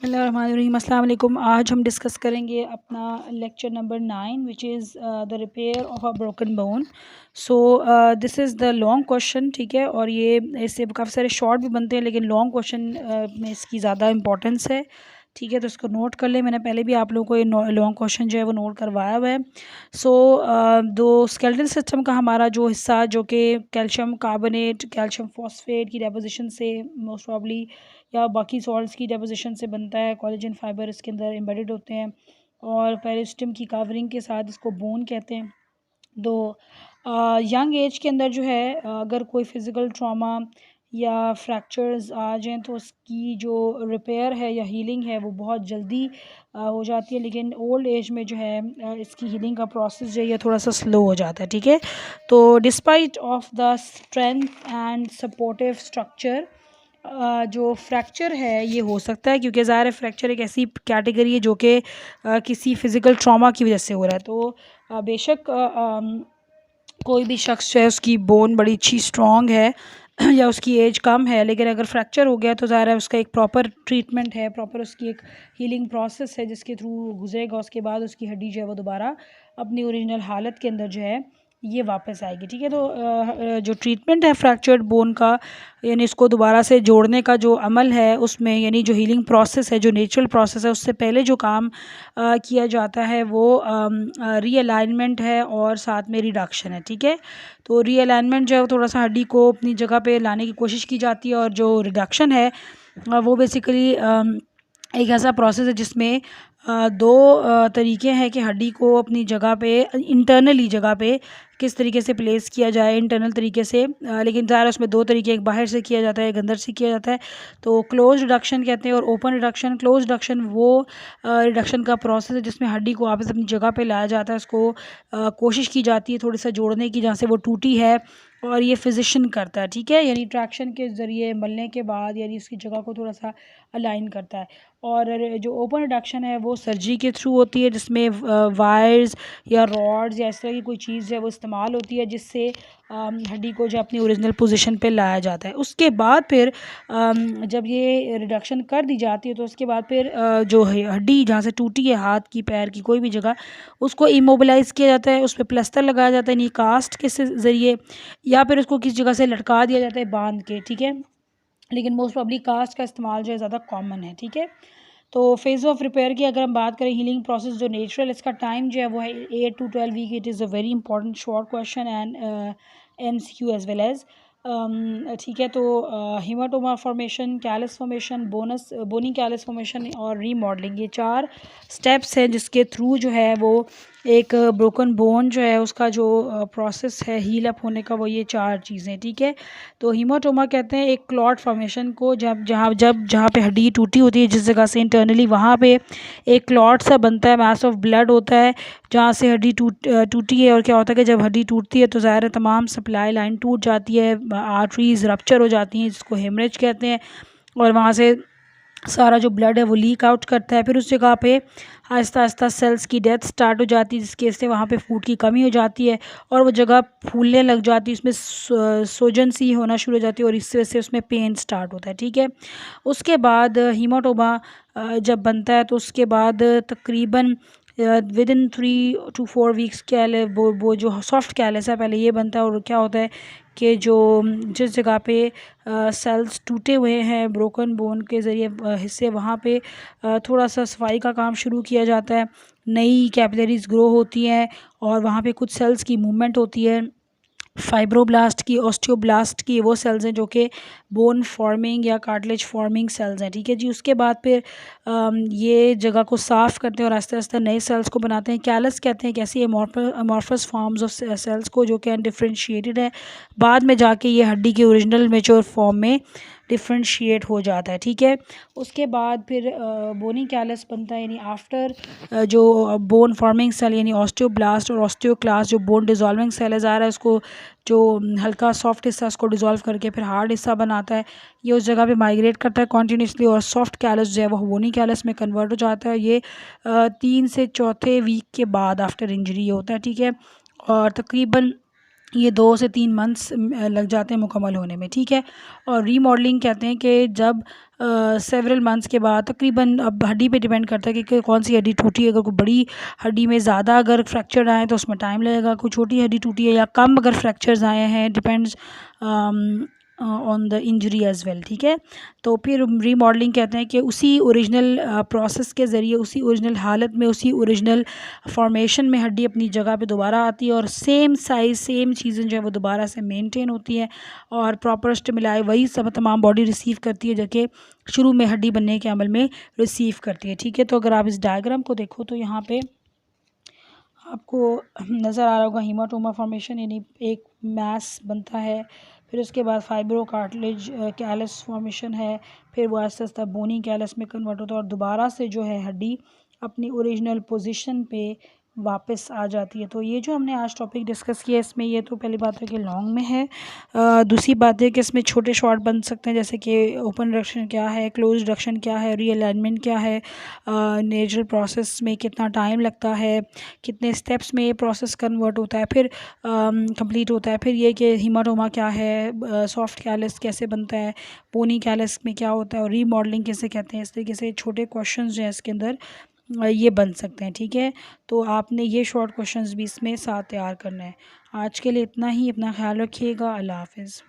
बिस्मिल्लाहिर्रहमानिर्रहीम। अस्सलाम वालेकुम। आज हम डिस्कस करेंगे अपना lecture number 9 which is the repair of a broken bone. So this is the long question, ठीक है। और ये इससे काफ़ी सारे शॉर्ट भी बनते हैं, लेकिन लॉन्ग क्वेश्चन में इसकी ज़्यादा इंपॉर्टेंस है, ठीक है। तो इसको नोट कर लें। मैंने पहले भी आप लोगों को ये लॉन्ग क्वेश्चन जो है वो नोट करवाया हुआ है। सो दो स्केलेटल सिस्टम का हमारा जो हिस्सा, जो कि कैल्शियम कार्बोनेट, कैल्शियम फॉस्फेट की डेपोजिशन से मोस्ट प्रॉब्ली या बाकी सॉल्ट्स की डेपोजिशन से बनता है। कोलेजन फाइबर इसके अंदर एम्बेडेड होते हैं और पेरिस्टम की कवरिंग के साथ इसको बोन कहते हैं। दो यंग एज के अंदर जो है अगर कोई फ़िज़िकल ट्रॉमा या फ्रैक्चर्स आ जाएँ तो उसकी जो रिपेयर है या हीलिंग है वो बहुत जल्दी हो जाती है, लेकिन ओल्ड एज में जो है इसकी हीलिंग का प्रोसेस जो है ये थोड़ा सा स्लो हो जाता है, ठीक है। तो despite of the strength and supportive structure जो फ्रैक्चर है ये हो सकता है, क्योंकि ज़ाहिर है फ्रैक्चर एक ऐसी कैटेगरी है जो कि किसी फ़िज़िकल ट्रॉमा की वजह से हो रहा है। तो बेशक कोई भी शख्स जो है उसकी बोन बड़ी अच्छी स्ट्रॉन्ग है या उसकी एज कम है, लेकिन अगर फ्रैक्चर हो गया तो ज़ाहिर है उसका एक प्रॉपर ट्रीटमेंट है, प्रॉपर उसकी एक हीलिंग प्रोसेस है जिसके थ्रू गुजरेगा। उसके बाद उसकी हड्डी जो है वो दोबारा अपनी ओरिजिनल हालत के अंदर जो है ये वापस आएगी, ठीक है। तो जो ट्रीटमेंट है फ्रैक्चर्ड बोन का, यानी इसको दोबारा से जोड़ने का जो अमल है उसमें, यानी जो हीलिंग प्रोसेस है, जो नेचुरल प्रोसेस है, उससे पहले जो काम किया जाता है वो रीअलाइनमेंट है और साथ में रिडक्शन है, ठीक है। तो रीअलाइनमेंट जो है वो थोड़ा सा हड्डी को अपनी जगह पे लाने की कोशिश की जाती है, और जो रिडक्शन है वो बेसिकली एक ऐसा प्रोसेस है जिसमें दो तरीके हैं कि हड्डी को अपनी जगह पे, इंटरनली जगह पे किस तरीके से प्लेस किया जाए इंटरनल तरीके से, लेकिन ज़ाहिर उसमें दो तरीके, एक बाहर से किया जाता है, एक अंदर से किया जाता है। तो क्लोज रिडक्शन कहते हैं और ओपन रिडक्शन। क्लोज रिडक्शन वो रिडक्शन का प्रोसेस है जिसमें हड्डी को वापस अपनी जगह पे लाया जाता है, उसको कोशिश की जाती है थोड़ी सा जोड़ने की जहाँ से वो टूटी है, और ये फिजिशियन करता है, ठीक है। यानी ट्रैक्शन के ज़रिए मलने के बाद यानी उसकी जगह को थोड़ा सा अलाइन करता है। और जो ओपन रिडक्शन है वो सर्जरी के थ्रू होती है, जिसमें वायर्स या रॉड्स या इस तरह की कोई चीज़ है वो इस्तेमाल होती है, जिससे हड्डी को जो अपनी ओरिजिनल पोजीशन पे लाया जाता है। उसके बाद फिर जब ये रिडक्शन कर दी जाती है तो उसके बाद फिर जो हड्डी जहाँ से टूटी है, हाथ की, पैर की, कोई भी जगह, उसको इमोबिलाइज़ किया जाता है, उस पर प्लास्टर लगाया जाता है यानी कास्ट के ज़रिए, या फिर उसको किसी जगह से लटका दिया जाता है बांध के, ठीक है। लेकिन मोस्ट प्रॉब्ली कास्ट का इस्तेमाल जो है ज़्यादा कॉमन है, ठीक है। तो फेज़ ऑफ रिपेयर की अगर हम बात करें, हीलिंग प्रोसेस जो नेचुरल, इसका टाइम जो है वो है 8 to 12 week. It is a very important short question and MCQ as well as, ठीक है। तो hematoma formation, callus formation, bony callus formation और रीमॉडलिंग, ये 4 स्टेप्स हैं जिसके थ्रू जो है वो एक ब्रोकन बोन जो है उसका जो प्रोसेस है हील अप होने का, वो ये 4 चीज़ें, ठीक है। तो हीमाटोमा कहते हैं एक क्लॉट फॉर्मेशन को, जहाँ पे हड्डी टूटी होती है जिस जगह से इंटरनली, वहाँ पे एक क्लॉट सा बनता है, मास ऑफ ब्लड होता है जहाँ से हड्डी टूटी है। और क्या होता है कि जब हड्डी टूटती है तो ज़ाहिर है तमाम सप्लाई लाइन टूट जाती है, आर्टरीज रप्चर हो जाती हैं जिसको हेमरेज कहते हैं, और वहाँ से सारा जो ब्लड है वो लीक आउट करता है। फिर उस जगह पे आहिस्ता आहिस्ता सेल्स की डेथ स्टार्ट हो जाती है, जिसकी वजह से वहाँ पे फूड की कमी हो जाती है और वो जगह फूलने लग जाती है, उसमें सोजन सी होना शुरू हो जाती है और इस वजह से उसमें पेन स्टार्ट होता है, ठीक है। उसके बाद हीमाटोमा जब बनता है तो उसके बाद तकरीबन विद इन 3 to 4 वीक्स कैल वो जो सॉफ्ट कैलस है पहले ये बनता है। और क्या होता है कि जो जिस जगह पे सेल्स टूटे हुए हैं ब्रोकन बोन के ज़रिए हिस्से, वहाँ पे थोड़ा सा सफाई का काम शुरू किया जाता है, नई कैपिलरीज ग्रो होती हैं और वहाँ पे कुछ सेल्स की मूवमेंट होती है, फाइब्रोब्लास्ट की, ऑस्टियोब्लास्ट की, वो सेल्स हैं जो कि बोन फॉर्मिंग या कार्टिलेज फॉर्मिंग सेल्स हैं, ठीक है जी। उसके बाद फिर ये जगह को साफ़ करते हैं और आस्ते आस्ते नए सेल्स को बनाते हैं। कैलस कहते हैं एक ऐसी अमॉर्फस फॉर्म्स ऑफ सेल्स को जो कि अनडिफ्रेंशिएटेड है, बाद में जाके ये हड्डी के ओरिजिनल मेच्योर फॉर्म में डिफ्रेंशिएट हो जाता है, ठीक है। उसके बाद फिर बोनी कैलस बनता है, यानी आफ्टर जो बोन फॉर्मिंग सेल यानी ऑस्टियोब्लास्ट और ऑस्टियोक्लास्ट जो बोन डिज़ोल्विंग सेल है, ज़ाहिर है उसको जो हल्का सॉफ्ट हिस्सा उसको डिज़ोल्व करके फिर हार्ड हिस्सा बनाता है, ये उस जगह पे माइग्रेट करता है कॉन्टीन्यूसली और सॉफ्ट कैलस जो है वो बोनी कैलस में कन्वर्ट हो जाता है। ये 3 से 4 वीक के बाद आफ्टर इंजरी होता है, ठीक है। और तकरीबन ये 2 से 3 मंथ्स लग जाते हैं मुकम्मल होने में, ठीक है। और रीमॉडलिंग कहते हैं कि जब सेवरल मंथ्स के बाद तकरीबन, अब हड्डी पे डिपेंड करता है कि कौन सी हड्डी टूटी है। अगर कोई बड़ी हड्डी में ज़्यादा अगर फ्रैक्चर आए तो उसमें टाइम लगेगा, कोई छोटी हड्डी टूटी है या कम अगर फ्रैक्चर्स आए हैं, depends on the injury as well, ठीक है। तो फिर रीमॉडलिंग कहते हैं कि उसी ओरिजिनल प्रोसेस के ज़रिए, उसी ओरिजिनल हालत में, उसी ओरिजिनल फॉर्मेशन में हड्डी अपनी जगह पे दोबारा आती है और सेम साइज़, सेम चीज़ें जो है वो दोबारा से मेंटेन होती हैं और प्रॉपर स्टिमुलाई वही सब तमाम बॉडी रिसीव करती है जो कि शुरू में हड्डी बनने के अमल में रिसीव करती है, ठीक है। तो अगर आप इस डायग्राम को देखो तो यहाँ पे आपको नज़र आ रहा होगा हीमाटोमा फॉर्मेशन, यानी एक मैस बनता है। फिर उसके बाद फाइब्रो कार्टिलेज कैलस फॉर्मेशन है। फिर वो आहिस्ता आहिस्ता बोनी कैलस में कन्वर्ट होता है और दोबारा से जो है हड्डी अपनी ओरिजिनल पोजीशन पे वापस आ जाती है। तो ये जो हमने आज टॉपिक डिस्कस किया इसमें, ये तो पहली बात है कि लॉन्ग में है। दूसरी बात है कि इसमें छोटे शॉर्ट बन सकते हैं, जैसे कि ओपन रिडक्शन क्या है, क्लोज रिडक्शन क्या है, रीअलाइनमेंट क्या है, नेचुरल प्रोसेस में कितना टाइम लगता है, कितने स्टेप्स में ये प्रोसेस कन्वर्ट होता है, फिर कंप्लीट होता है। फिर ये कि हीमाटोमा क्या है, सॉफ्ट कैलस कैसे बनता है, बोनी कैलस में क्या होता है और रीमॉडलिंग कैसे कहते हैं। इस तरीके से छोटे क्वेश्चंस जो हैं इसके अंदर ये बन सकते हैं, ठीक है। तो आपने ये शॉर्ट क्वेश्चंस भी इसमें साथ तैयार करना है। आज के लिए इतना ही, अपना ख्याल रखिएगा। अल्लाह हाफ़िज़।